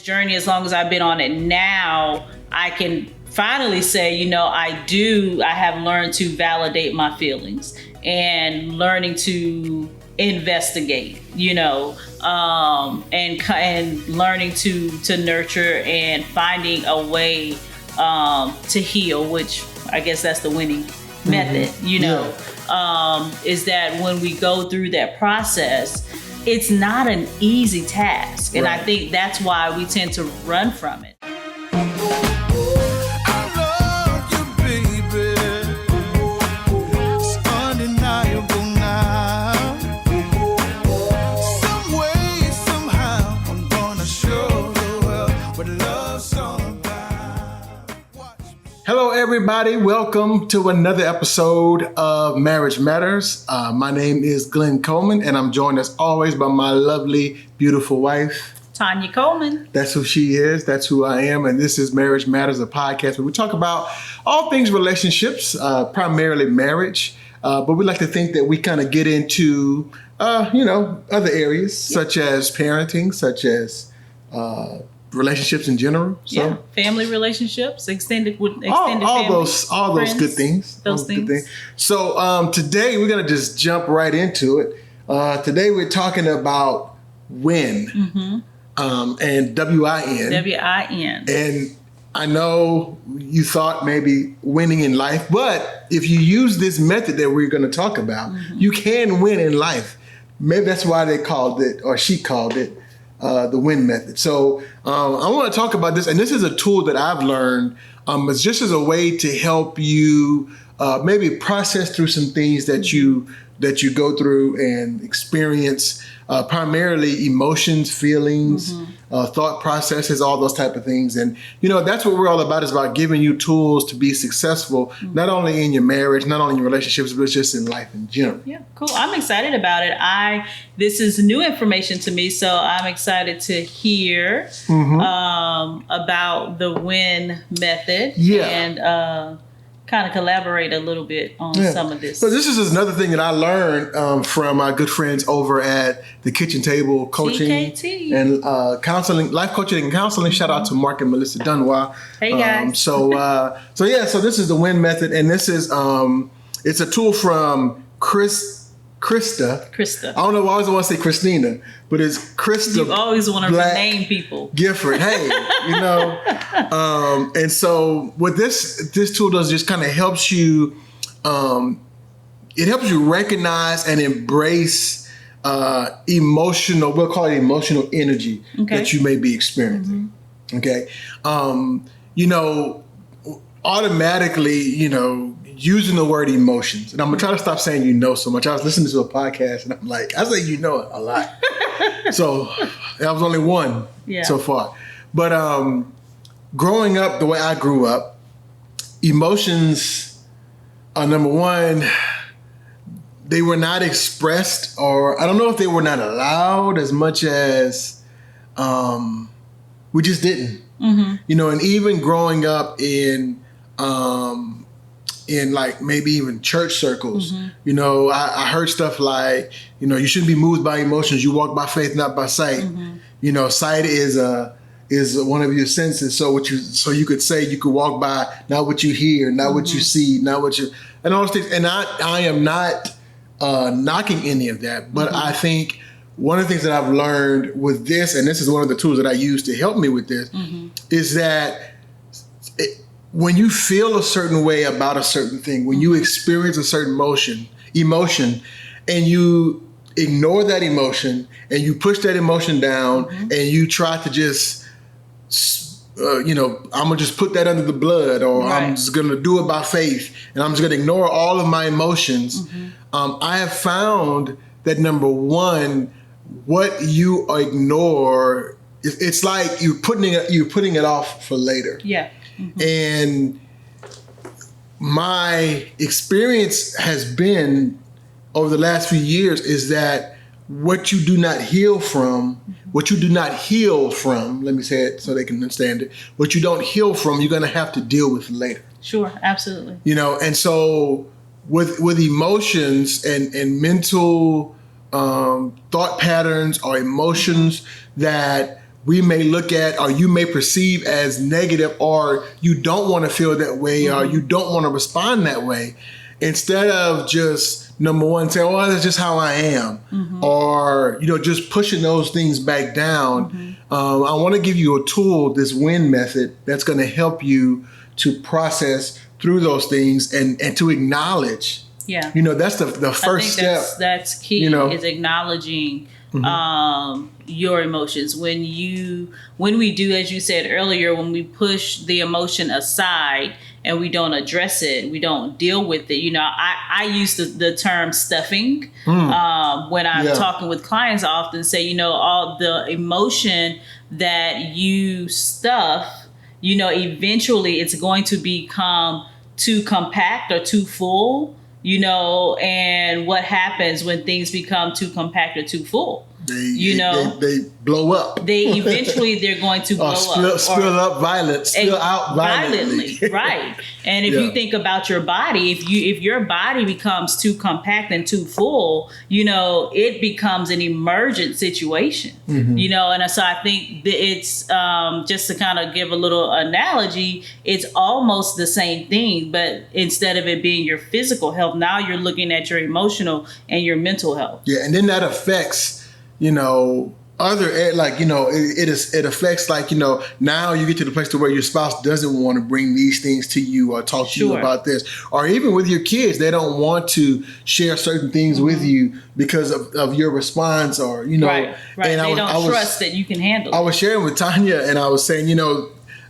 journey, as long as I've been on it now, I can finally say, I have learned to validate my feelings and learning to investigate, and learning to nurture and finding a way to heal, which I guess that's the winning method, is that when we go through that process, it's not an easy task. And I think that's why we tend to run from it. Hello, everybody. Welcome to another episode of Marriage Matters. My name is Glenn Coleman, and I'm joined as always by my lovely, beautiful wife, Tanya Coleman. That's who she is. That's who I am. And this is Marriage Matters, a podcast where we talk about all things relationships, primarily marriage. But we like to think that we kind of get into, other areas such as parenting, such as relationships in general. So family relationships, extended family, all those good things. Those things. Good things. So today we're gonna just jump right into it. Today we're talking about W.I.N. And W.I.N. W.I.N. And I know you thought maybe winning in life, but if you use this method that we're going to talk about, you can win in life. Maybe that's why they called it, or she called it, the W.I.N method. So I want to talk about this, and this is a tool that I've learned. It's just as a way to help you maybe process through some things that you go through and experience, primarily emotions, feelings, thought processes, all those type of things. And, that's what we're all about, is about giving you tools to be successful, not only in your marriage, not only in your relationships, but just in life in general. Yeah, cool. I'm excited about it. This is new information to me, so I'm excited to hear about the W.I.N method and kind of collaborate a little bit on some of this. So this is another thing that I learned from my good friends over at the Kitchen Table Coaching TKT. And counseling, life coaching and counseling. Shout out to Mark and Melissa Dunwa. Hey guys. So this is the W.I.N method, and this is it's a tool from Krista. I don't know why I always want to say Christina, but it's Krista. You always want to rename people. Gifford, hey, and so what this tool does just kind of helps you. It helps you recognize and embrace emotional. We'll call it emotional energy that you may be experiencing. Okay, automatically, using the word emotions. And I'm going to try to stop saying so much. I was listening to a podcast and I'm like, I say a lot. So that was only one so far. But growing up the way I grew up, emotions are, number one, they were not expressed, or I don't know if they were not allowed as much as we just didn't. And even growing up in like maybe even church circles, I heard stuff like, you shouldn't be moved by emotions. You walk by faith, not by sight. Sight is one of your senses. So you could say you could walk by not what you hear, not what you see, not what you, and all those things. And I am not knocking any of that, but I think one of the things that I've learned with this, and this is one of the tools that I use to help me with this, is that when you feel a certain way about a certain thing, when you experience a certain emotion, and you ignore that emotion and you push that emotion down and you try to just, I'm going to just put that under the blood, or I'm just going to do it by faith, and I'm just going to ignore all of my emotions. I have found that, number one, what you ignore, it's like you're putting it off for later. Yeah. And my experience has been over the last few years is that what you do not heal from, let me say it so they can understand it, what you don't heal from, you're going to have to deal with later. Sure, absolutely. And so with emotions and mental thought patterns or emotions that we may look at, or you may perceive as negative, or you don't want to feel that way, or you don't want to respond that way, instead of just, number one, say, oh, that's just how I am, or, just pushing those things back down. I want to give you a tool, this W.I.N method, that's going to help you to process through those things and to acknowledge. Yeah. That's the first step. That's key, is acknowledging your emotions. When we do, as you said earlier, when we push the emotion aside and we don't address it, we don't deal with it. I use the term stuffing. When I'm talking with clients, I often say, all the emotion that you stuff, eventually it's going to become too compact or too full, and what happens when things become too compact or too full? They blow up. They're going to blow up. Spill out violently. Right. And if you think about your body, if your body becomes too compact and too full, it becomes an emergent situation. And so I think it's just to kind of give a little analogy, it's almost the same thing, but instead of it being your physical health, now you're looking at your emotional and your mental health. Yeah, and then that affects other, it affects, now you get to the place to where your spouse doesn't want to bring these things to you or talk to you about this, or even with your kids, they don't want to share certain things with you because of your response, or, right. And they don't trust that you can handle it. I was sharing with Tanya and I was saying,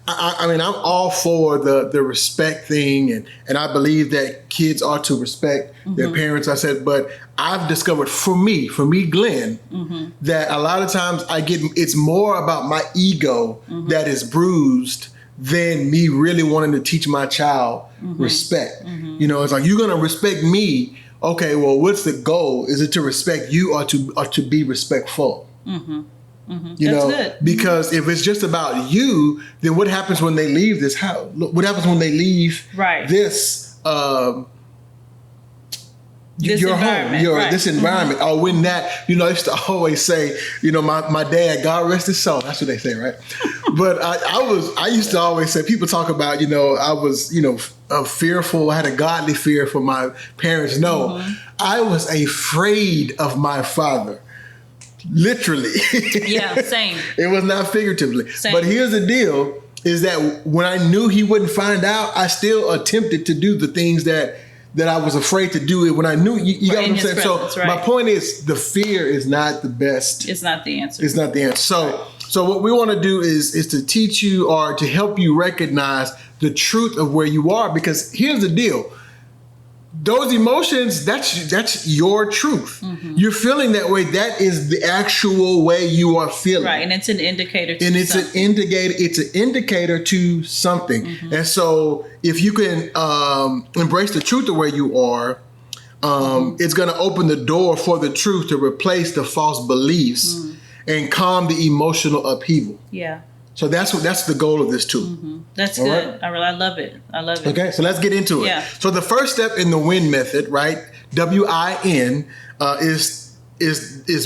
I mean, I'm all for the respect thing, and I believe that kids ought to respect their parents. I said, but I've discovered for me, Glenn, that a lot of times it's more about my ego that is bruised than me really wanting to teach my child respect. It's like, you're going to respect me. Okay, well, what's the goal? Is it to respect you or to be respectful? Good. Because if it's just about you, then what happens when they leave this house? What happens when they leave this your home, this environment? Or when that, I used to always say, my dad, God rest his soul. That's what they say, right? But I used to always say, people talk about, I was, fearful. I had a godly fear for my parents. No, I was afraid of my father. Literally. Yeah, same. It was not figuratively. Same. But here's the deal, is that when I knew he wouldn't find out, I still attempted to do the things that I was afraid to do. It when I knew, you got what I'm saying? So my point is, the fear is not the best. It's not the answer. It's not the answer. So what we want to do is to teach you, or to help you recognize the truth of where you are, because here's the deal. Those emotions, that's your truth. You're feeling that way. That is the actual way you are feeling. Right, and it's an indicator to something. It's an indicator to something. And so if you can embrace the truth of where you are, it's going to open the door for the truth to replace the false beliefs and calm the emotional upheaval. Yeah. So that's the goal of this tool. That's all good. Right? I love it. Okay, so let's get into it. Yeah. So the first step in the W.I.N method, right? W.I.N is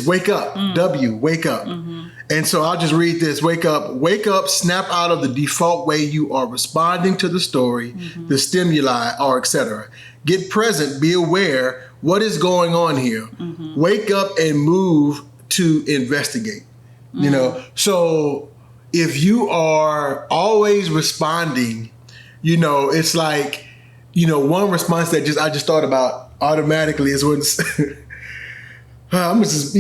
wake up. W, wake up. And so I'll just read this. Wake up, snap out of the default way you are responding to the story, the stimuli, or etc. Get present, be aware what is going on here. Wake up and move to investigate. So if you are always responding, it's like, one response that I just thought about automatically is when I'm just,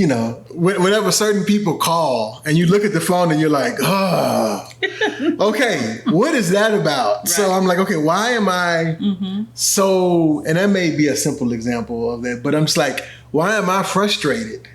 whenever certain people call and you look at the phone and you're like, okay, what is that about? Right. So I'm like, okay, why am I so, and that may be a simple example of that, but I'm just like, why am I frustrated?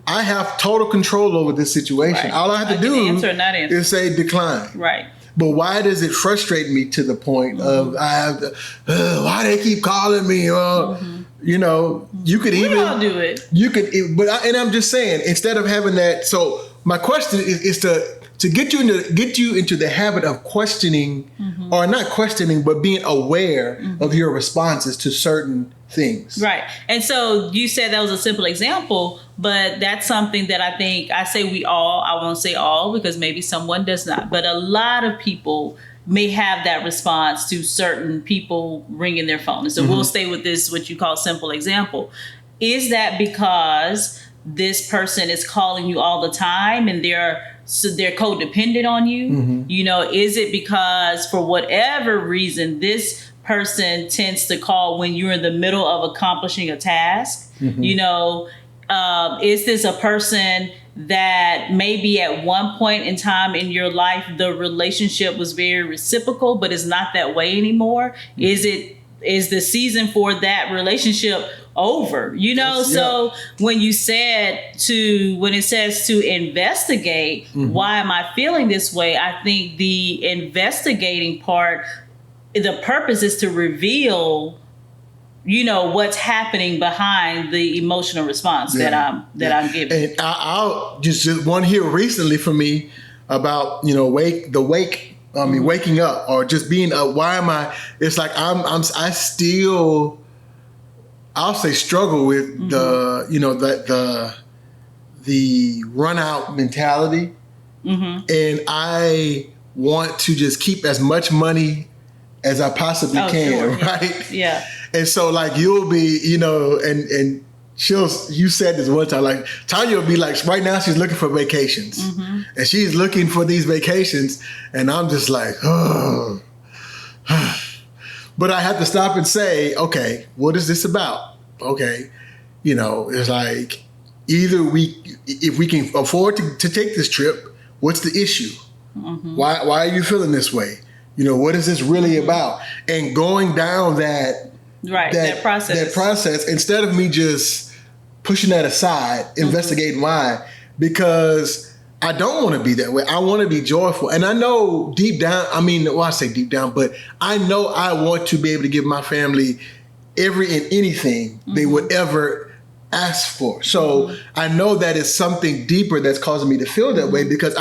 I have total control over this situation. Right. All I have to do is say decline. Right. But why does it frustrate me to the point of I have to, why they keep calling me? You could even all do it. You could, and I'm just saying, instead of having that. So my question is to to get you into the habit of questioning, or not questioning, but being aware of your responses to certain things. Right. And so you said that was a simple example, but that's something that I think, I say we all, I won't say all because maybe someone does not, but a lot of people may have that response to certain people ringing their phone. And so we'll stay with this, what you call simple example. Is that because this person is calling you all the time and they're codependent on you? You know, is it because for whatever reason, this person tends to call when you're in the middle of accomplishing a task? You know, is this a person that maybe at one point in time in your life, the relationship was very reciprocal, but is not that way anymore? Is the season for that relationship over? You know, so when it says to investigate, why am I feeling this way? I think the investigating part, the purpose is to reveal, you know, what's happening behind the emotional response that I'm giving. And I'll just one here recently for me about, you know, waking up or just being why am I? It's like I still, I'll say, struggle with the, you know, the run out mentality, and I want to just keep as much money as I possibly can, right? Yeah. And so, like, you'll be, you know, and you said this one time, like, Tanya will be like, right now she's looking for vacations. And she's looking for these vacations. And I'm just like, oh. But I have to stop and say, okay, what is this about? Okay. You know, it's like, if we can afford to take this trip, what's the issue? Why are you feeling this way? You know, what is this really about? And going down that process, instead of me just pushing that aside, investigating why, because I don't want to be that way. I want to be joyful. And I know deep down, I say deep down, but I know I want to be able to give my family every and anything they would ever ask for. So I know that it's something deeper that's causing me to feel that way, because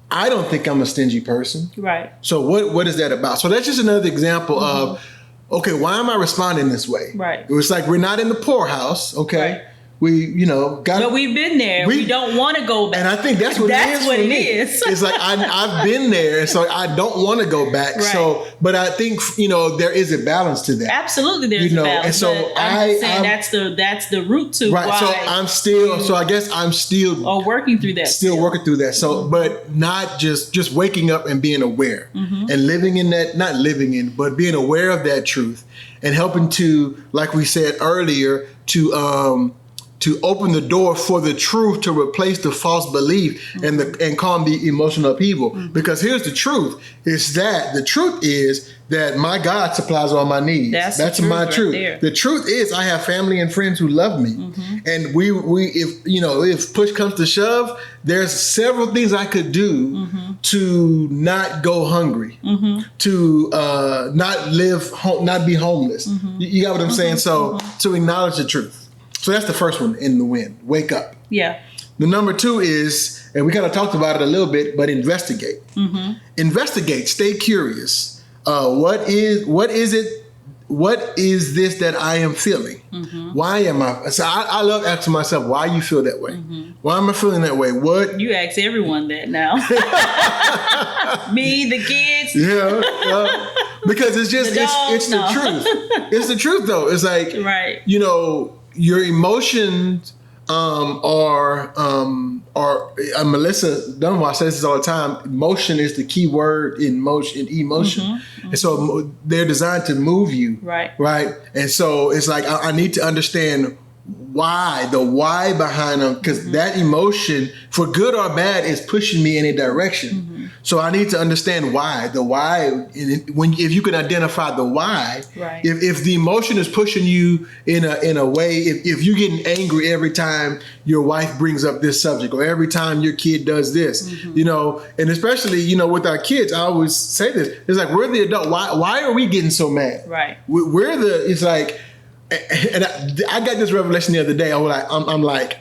I don't think I'm a stingy person. Right. So what is that about? So that's just another example of, okay, why am I responding this way? Right. It was like, we're not in the poorhouse, okay? Right. We, you know, but we've been there. We don't want to go back. And I think that's what it is for me. It's like, I've been there, and so I don't want to go back. Right. So, but I think, you know, there is a balance to that. Absolutely, there's a balance. And so I'm saying that's the root to right. Why so I'm still. So I guess I'm still working through that. Still working through that. So, but not just waking up and being aware and living in that. Not living in, but being aware of that truth and helping to, like we said earlier, to open the door for the truth to replace the false belief and calm the emotional upheaval. Because here's the truth: the truth is that my God supplies all my needs. That's my truth. Right, the truth is I have family and friends who love me, and we if push comes to shove, there's several things I could do to not go hungry, to not be homeless. You got what I'm saying? So to acknowledge the truth. So that's the first one in the win. Wake up. Yeah. The number two is, and we kind of talked about it a little bit, but investigate. Investigate. Stay curious. What is it? What is this that I am feeling? Why am I? So I love asking myself, why you feel that way? Why am I feeling that way? What? You ask everyone that now. Me, the kids. Yeah. Because it's just, it's the truth. It's the truth though. It's like, right. You know, your emotions are Melissa Dunbar says this all the time. Emotion is the key word in emotion. And so they're designed to move you. Right. And so it's like, I need to understand the why behind them, because that emotion, for good or bad, is pushing me in a direction. So I need to understand why. The why, if you can identify the why, right. If the emotion is pushing you in a way, if you're getting angry every time your wife brings up this subject, or every time your kid does this, you know, and especially, you know, with our kids, I always say this, it's like, we're the adult. Why are we getting so mad? Right. It's like, and I got this revelation the other day. I'm like,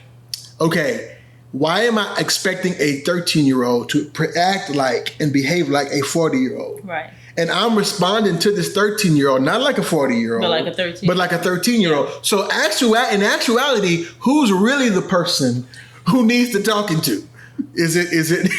okay, why am I expecting a 13-year-old to act like and behave like a 40-year-old? Right. And I'm responding to this 13-year-old, not like a 40-year-old, but like a 13, but like a 13-year-old. Yeah. So in actuality, who's really the person who needs the talking to? Is it?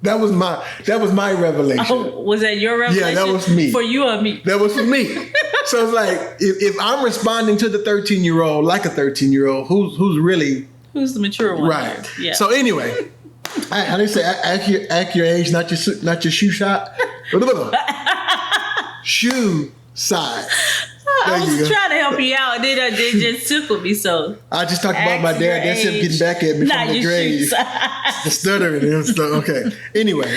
That was my revelation. Oh, was that your revelation? Yeah, that was me. For you or me? That was for me. So it's like if I'm responding to the 13-year-old like a 13-year-old, who's the mature one? Right. Here? Yeah. So anyway, how do you say act your age, not your shoe shot? Shoe size. I was trying to help you out, and then it just tickled me. So I just talked about my dad. That's him getting back at me from the grave. The stuttering and stuff. Okay. Anyway,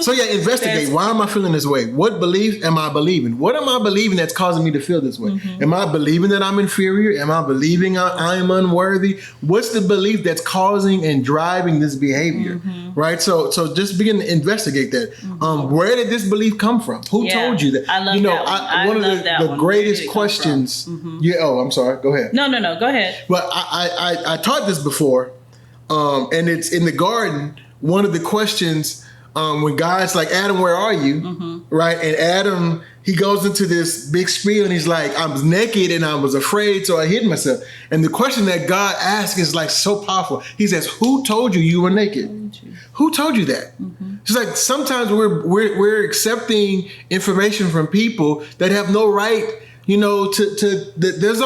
so yeah, investigate. Why am I feeling this way? What belief am I believing? What am I believing that's causing me to feel this way? Mm-hmm. Am I believing that I'm inferior? Am I believing I am unworthy? What's the belief that's causing and driving this behavior? Mm-hmm. Right. So just begin to investigate that. Mm-hmm. Where did this belief come from? Who told you that? I love that one. One of the greatest questions. Mm-hmm. Yeah. Oh, I'm sorry. Go ahead. No. Go ahead. But I taught this before, and it's in the garden. One of the questions when God's like, Adam, where are you? Mm-hmm. Right, and Adam, he goes into this big spiel and he's like, I was naked and I was afraid, so I hid myself. And the question that God asks is like so powerful. He says, "Who told you were naked? Who told you that?" Mm-hmm. It's like sometimes we're accepting information from people that have no right. There's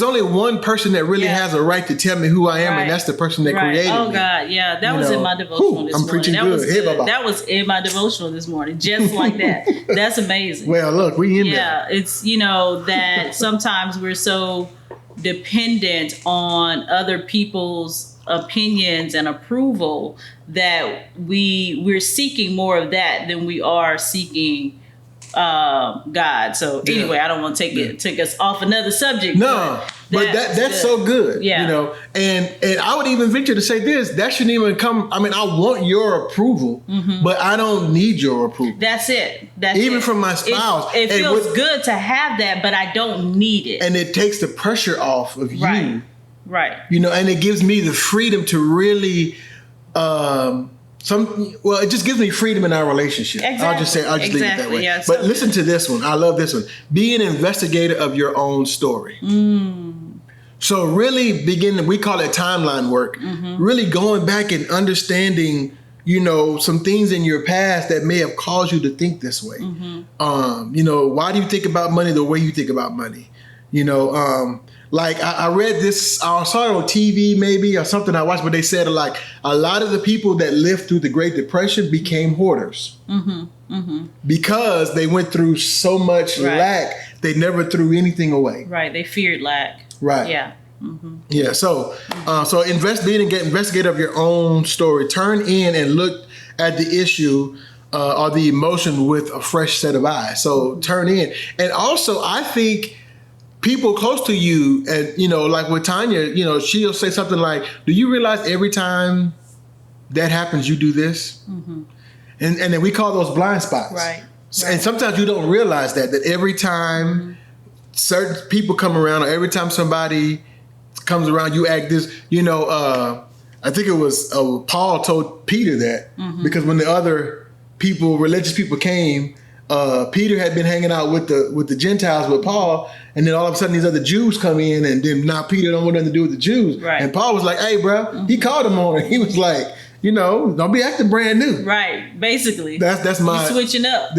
only one person that really has a right to tell me who I am, and that's the person that created me. Oh God, yeah, that was in my devotional this morning. Preaching that good. Was good. That was in my devotional this morning, just like that. That's amazing. Well, look, we in there. Yeah, it's that sometimes we're so dependent on other people's opinions and approval that we're seeking more of that than we are seeking God. So anyway, I don't want to take us off another subject. No, but that's so good. Yeah. And I would even venture to say this, that shouldn't even come. I mean, I want your approval, but I don't need your approval. That's it. Even from my spouse. It feels good to have that, but I don't need it. And it takes the pressure off of you. Right. And it gives me the freedom to really it just gives me freedom in our relationship. Exactly. I'll just leave it that way. Yeah, but listen to this one. I love this one. Be an investigator of your own story. So really we call it timeline work. Really going back and understanding, some things in your past that may have caused you to think this way. Why do you think about money the way you think about money? Like I read this, I saw it on TV maybe or something I watched, but they said like a lot of the people that lived through the Great Depression became hoarders because they went through so much lack, they never threw anything away. Right, they feared lack. Right. Yeah. Yeah. So investigate and get investigator of your own story. Turn in and look at the issue or the emotion with a fresh set of eyes. So turn in, and also I think people close to you, and like with Tanya, she'll say something like, "Do you realize every time that happens, you do this?" And then we call those blind spots. Right. And sometimes you don't realize that every time certain people come around, or every time somebody comes around, you act this. I think it was Paul told Peter that because when the other religious people came. Peter had been hanging out with the Gentiles with Paul, and then all of a sudden these other Jews come in, and then now Peter don't want nothing to do with the Jews. Right. And Paul was like, "Hey, bro," he called him on it. He was like, don't be acting brand new. Right. Basically, that's my switching up.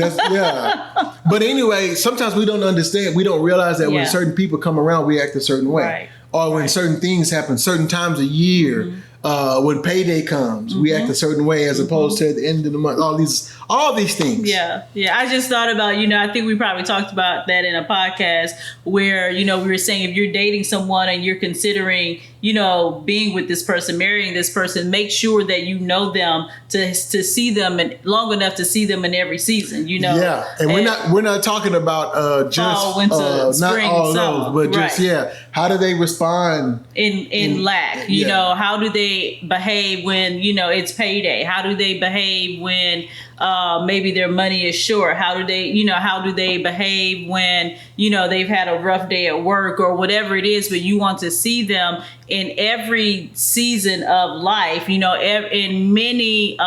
But anyway, sometimes we don't understand. We don't realize that when certain people come around, we act a certain way, or when certain things happen, certain times a year. When payday comes, we act a certain way as opposed to at the end of the month. All these things. Yeah. I just thought about, I think we probably talked about that in a podcast where, we were saying if you're dating someone and you're considering, being with this person, marrying this person, make sure that you know them to see them long enough to see them in every season. Yeah, and we're not talking about just fall, winter, spring, not all summer, those, but just how do they respond in lack? How do they behave when it's payday? How do they behave when maybe their money is short? How do they behave when they've had a rough day at work or whatever it is? But you want to see them in every season of life, you know, in many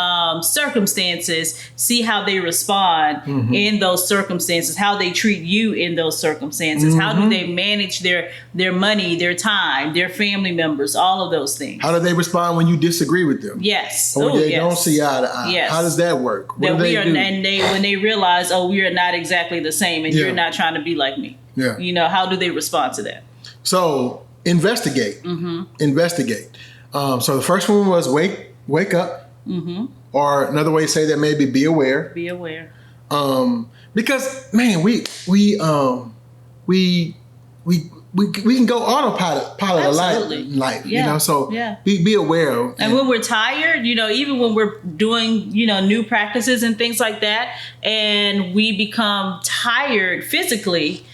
circumstances, see how they respond in those circumstances, how they treat you in those circumstances, how do they manage their money, their time, their family members, all of those things. How do they respond when you disagree with them? Yes. Or when they don't see eye to eye? Yes. How does that work? What that do they do? And when they realize, oh, we are not exactly the same, and you're not trying to be like me. Yeah. You know, how do they respond to that? So investigate. Investigate. So the first one was wake up. Or another way to say that maybe be aware. Be aware. Because man, we can go autopilot life, you know. So be aware of. And when we're tired, you know, even when we're doing, you know, new practices and things like that, and we become tired physically,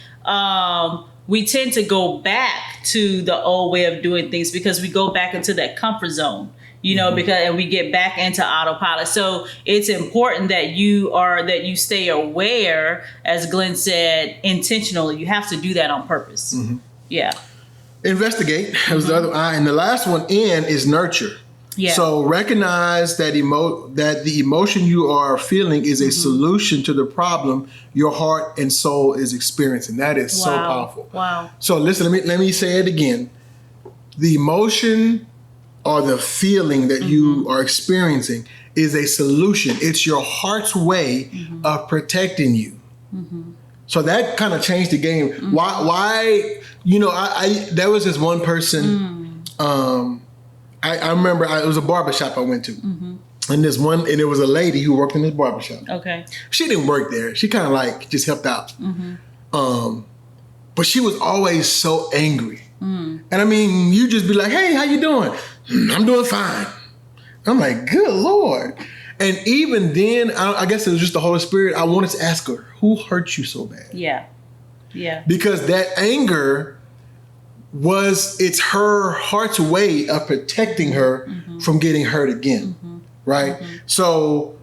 we tend to go back to the old way of doing things because we go back into that comfort zone. You know, and we get back into autopilot. So it's important that you stay aware, as Glenn said, intentionally. You have to do that on purpose. Yeah. Investigate. That was the other I. And the last one, N, is nurture. Yeah. So recognize that the emotion you are feeling is a solution to the problem your heart and soul is experiencing. That is so powerful. Wow. So listen, let me say it again. The emotion or the feeling that you are experiencing is a solution. It's your heart's way of protecting you. So that kind of changed the game. Why? You know, there was this one person. I remember it was a barbershop I went to, and it was a lady who worked in this barbershop. Okay. She didn't work there. She kind of like just helped out. But she was always so angry. And I mean, you just be like, "Hey, how you doing?" "I'm doing fine." I'm like, "Good Lord." And even then, I guess it was just the Holy Spirit. I wanted to ask her, who hurt you so bad? Yeah. Yeah. Because that anger it's her heart's way of protecting her from getting hurt again. Right? So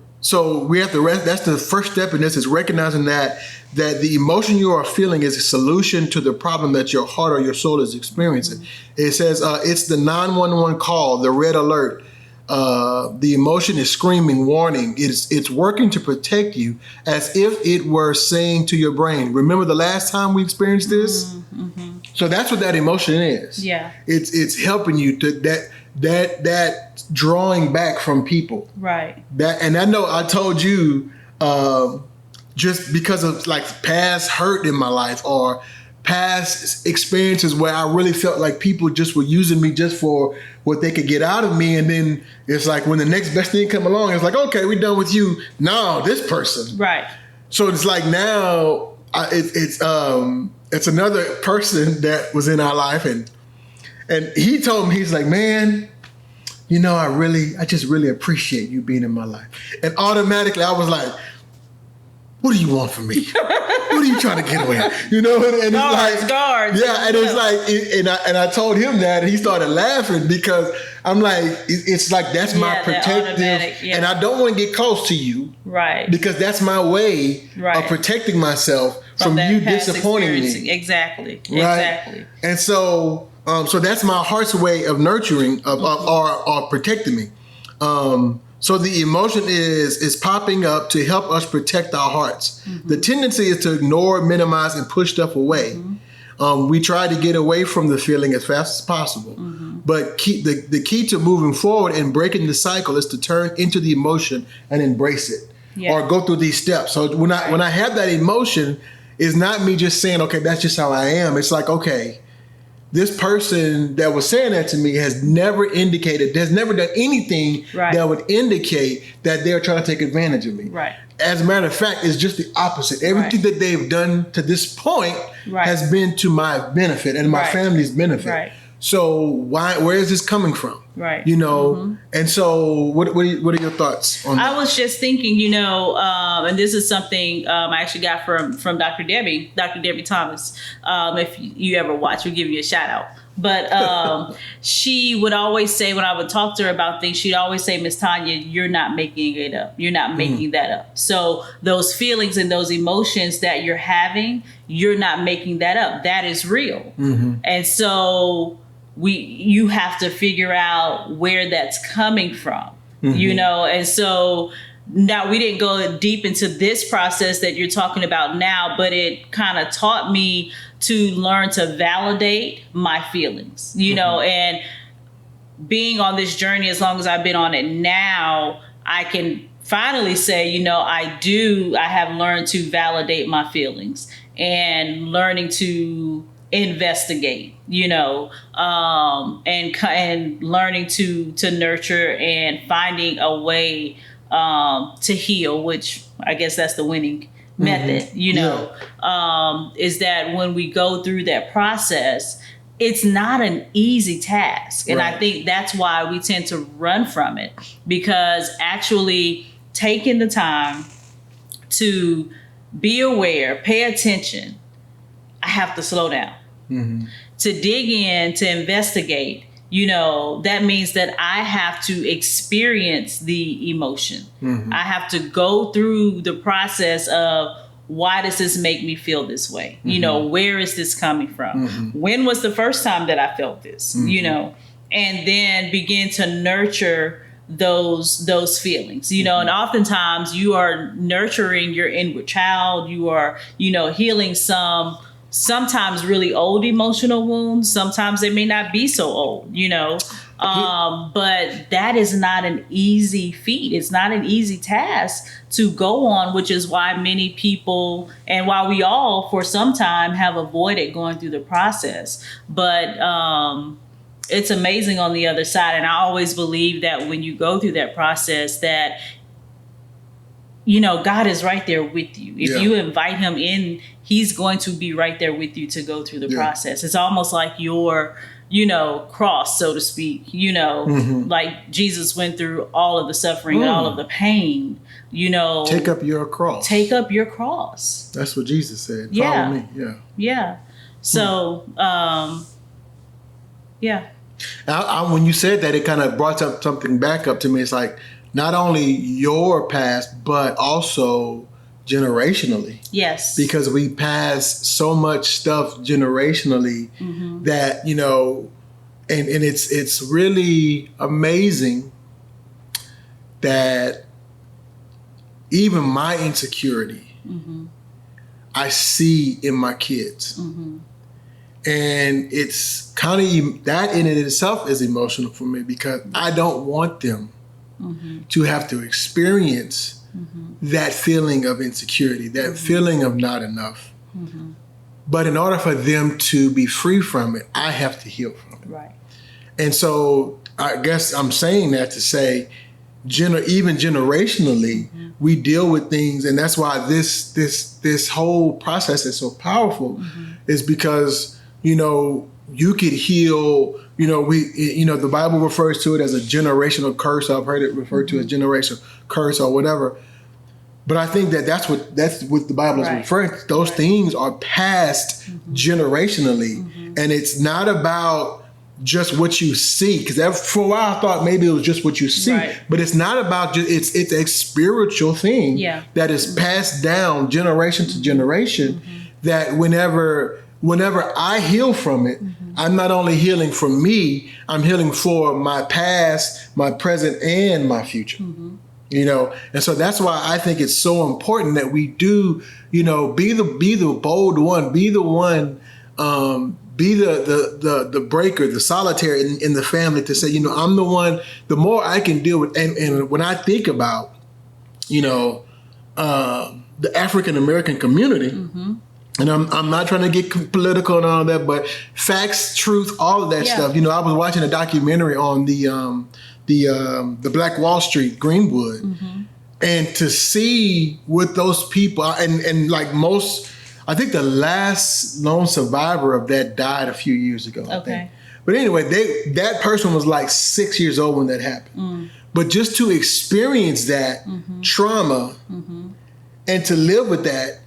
we have to that's the first step in this, is recognizing that the emotion you are feeling is a solution to the problem that your heart or your soul is experiencing. It says it's the 911 call, the red alert. The emotion is screaming, warning. It's working to protect you, as if it were saying to your brain, "Remember the last time we experienced this?" So that's what that emotion is. Yeah. It's helping you to that drawing back from people. Right. And I know I told you just because of like past hurt in my life or past experiences where I really felt like people just were using me just for what they could get out of me. And then it's like when the next best thing come along, it's like, okay, we're done with you. No, this person. Right. So it's like now it's another person that was in our life. And he told me, he's like, "Man, you know, I just really appreciate you being in my life." And automatically I was like, "What do you want from me? What are you trying to get away?" You know, and it's guards. Yeah, and it's like, and I told him that, and he started laughing because I'm like, it's like that's my protective, and I don't want to get close to you, right? Because that's my way of protecting myself from you disappointing me. Exactly. Right? Exactly. And so that's my heart's way of nurturing or protecting me. So the emotion is popping up to help us protect our hearts. The tendency is to ignore, minimize, and push stuff away. We try to get away from the feeling as fast as possible. But the key to moving forward and breaking the cycle is to turn into the emotion and embrace it, or go through these steps. So when I have that emotion, it's not me just saying, "Okay, that's just how I am." It's like, okay, this person that was saying that to me has never done anything that would indicate that they're trying to take advantage of me. Right. As a matter of fact, it's just the opposite. Everything that they've done to this point has been to my benefit and my family's benefit. Right. So where is this coming from? Right. You know, and so what are your thoughts on that? I was just thinking, you know, and this is something I actually got from Dr. Debbie Thomas. If you ever watch, we'll give you a shout out. But she would always say, when I would talk to her about things, she'd always say, "Miss Tanya, you're not making it up. You're not making that up." So those feelings and those emotions that you're having, you're not making that up. That is real. And so you have to figure out where that's coming from, and so now we didn't go deep into this process that you're talking about now, but it kind of taught me to learn to validate my feelings, and being on this journey, as long as I've been on it now, I can finally say, I have learned to validate my feelings and learning to investigate, and learning to nurture and finding a way to heal, which I guess that's the winning method, is that when we go through that process, it's not an easy task. And I think that's why we tend to run from it, because actually taking the time to be aware, pay attention, I have to slow down. To dig in, to investigate, that means that I have to experience the emotion. I have to go through the process of, why does this make me feel this way? Where is this coming from? When was the first time that I felt this? And then begin to nurture those feelings, and oftentimes you are nurturing your inward child. You are, healing sometimes really old emotional wounds. Sometimes they may not be so old, but that is not an easy feat. It's not an easy task to go on, which is why many people, and why we all for some time have avoided going through the process. But it's amazing on the other side. And I always believe that when you go through that process, that God is right there with you. If you invite him in, he's going to be right there with you to go through the process. It's almost like your, cross, so to speak, like Jesus went through all of the suffering and all of the pain, Take up your cross. Take up your cross. That's what Jesus said. Follow me. Yeah. So, when you said that, it kind of brought up something back up to me. It's like, not only your past, but also generationally. Yes. Because we pass so much stuff generationally that, and it's really amazing that even my insecurity, I see in my kids. And it's kind of, that in it itself is emotional for me, because I don't want them to have to experience that feeling of insecurity, that feeling of not enough. But in order for them to be free from it, I have to heal from it. Right. And so I guess I'm saying that to say, even generationally, we deal with things, and that's why this whole process is so powerful, is because, you could heal. The Bible refers to it as a generational curse. I've heard it referred to as generational curse or whatever. But I think that's what the Bible is referring to. Those things are passed generationally, and it's not about just what you see. Because for a while I thought maybe it was just what you see, but it's not about just. It's a spiritual thing that is passed down generation to generation. That whenever I heal from it, I'm not only healing for me, I'm healing for my past, my present, and my future. And so that's why I think it's so important that we do, be the bold one, be the one, be the breaker, the solitary in the family, to say, I'm the one. The more I can deal with, and when I think about, the African American community. And I'm not trying to get political and all that, but facts, truth, all of that stuff. I was watching a documentary on the Black Wall Street, Greenwood, and to see what those people and like most, I think the last known survivor of that died a few years ago. I think. But anyway, that person was like 6 years old when that happened. But just to experience that trauma and to live with that.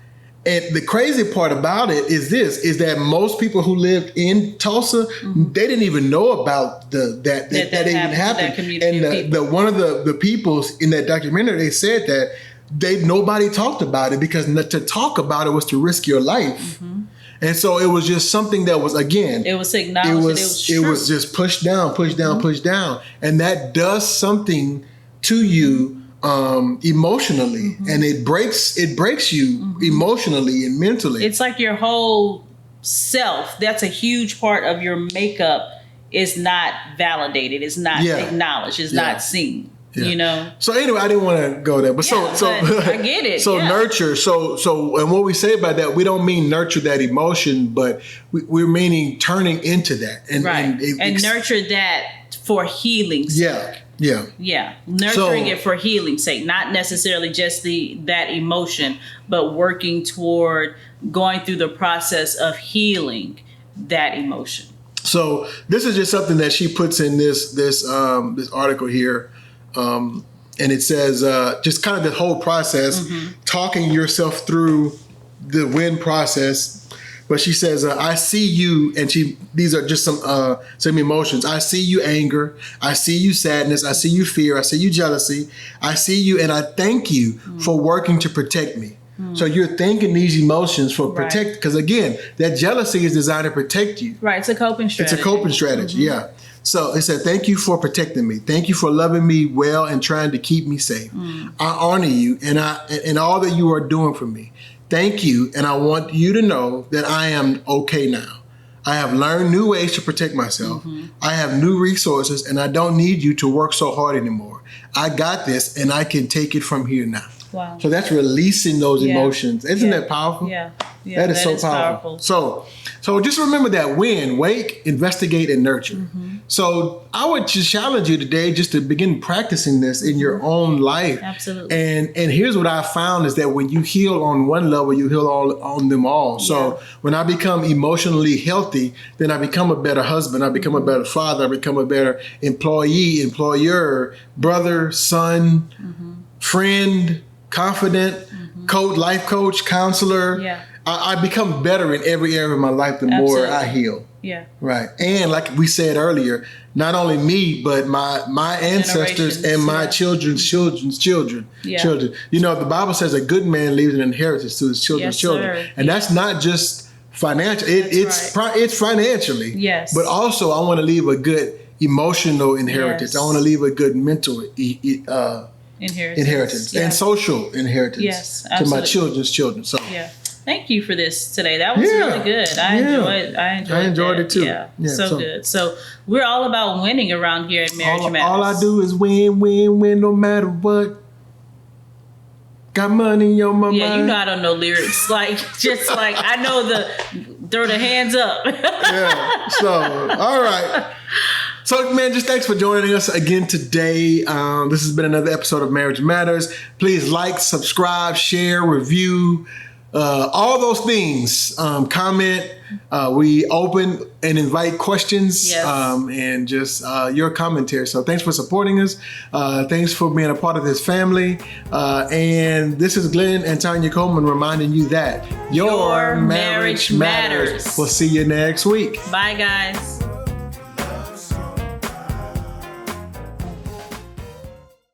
And the crazy part about it is that most people who lived in Tulsa, they didn't even know about that even happened. And one of the people in that documentary, they said that nobody talked about it, because to talk about it was to risk your life. And so it was just something that was, again, it was acknowledged. it was just pushed down, pushed down. And that does something to you emotionally. And it breaks you emotionally and mentally. It's like your whole self, that's a huge part of your makeup, is not validated, is not acknowledged, is not seen. Yeah. You know. So anyway, I didn't want to go there, but so I get it. So nurture. So and what we say about that, we don't mean nurture that emotion, but we're meaning turning into that and nurture that for healing's sake. Yeah. Nurturing it for healing's sake, not necessarily just that emotion, but working toward going through the process of healing that emotion. So this is just something that she puts in this article here. And it says just kind of the whole process, talking yourself through the W.I.N process. But she says, I see you, and these are just some emotions. I see you anger. I see you sadness. I see you fear. I see you jealousy. I see you, and I thank you for working to protect me. So you're thanking these emotions for protect, because again, that jealousy is designed to protect you. Right, it's a coping strategy. It's a coping strategy, yeah. So it said, thank you for protecting me. Thank you for loving me well and trying to keep me safe. I honor you and all that you are doing for me. Thank you, and I want you to know that I am okay now. I have learned new ways to protect myself. I have new resources, and I don't need you to work so hard anymore. I got this, and I can take it from here now. Wow. So that's releasing those emotions. Isn't that powerful? Yeah. That is so powerful. So just remember that W.I.N, wake, investigate, and nurture. So I would just challenge you today just to begin practicing this in your own life. Absolutely. And here's what I found is that when you heal on one level, you heal on them all. So when I become emotionally healthy, then I become a better husband. I become a better father. I become a better employee, employer, brother, son, friend, confident, life coach, counselor. Yeah. I become better in every area of my life the more I heal. Yeah. Right. And like we said earlier, not only me, but my ancestors and my children's children's children. Children. You know, the Bible says a good man leaves an inheritance to his children's children. And that's not just financial. It's financially. Yes. But also I want to leave a good emotional inheritance. I want to leave a good mental inheritance and social inheritance to my children's children. So thank you for this today. That was really good. I enjoyed it too. Yeah, so good. So we're all about winning around here at Marriage Matters. All I do is win, no matter what. Got money on my mind. Yeah, you know I don't know lyrics. Just like I know throw the hands up. So all right. So, man, just thanks for joining us again today. This has been another episode of Marriage Matters. Please like, subscribe, share, review, all those things. Comment. We open and invite questions and just your commentary. So thanks for supporting us. Thanks for being a part of this family. And this is Glenn and Tanya Coleman reminding you that your marriage matters. We'll see you next week. Bye, guys.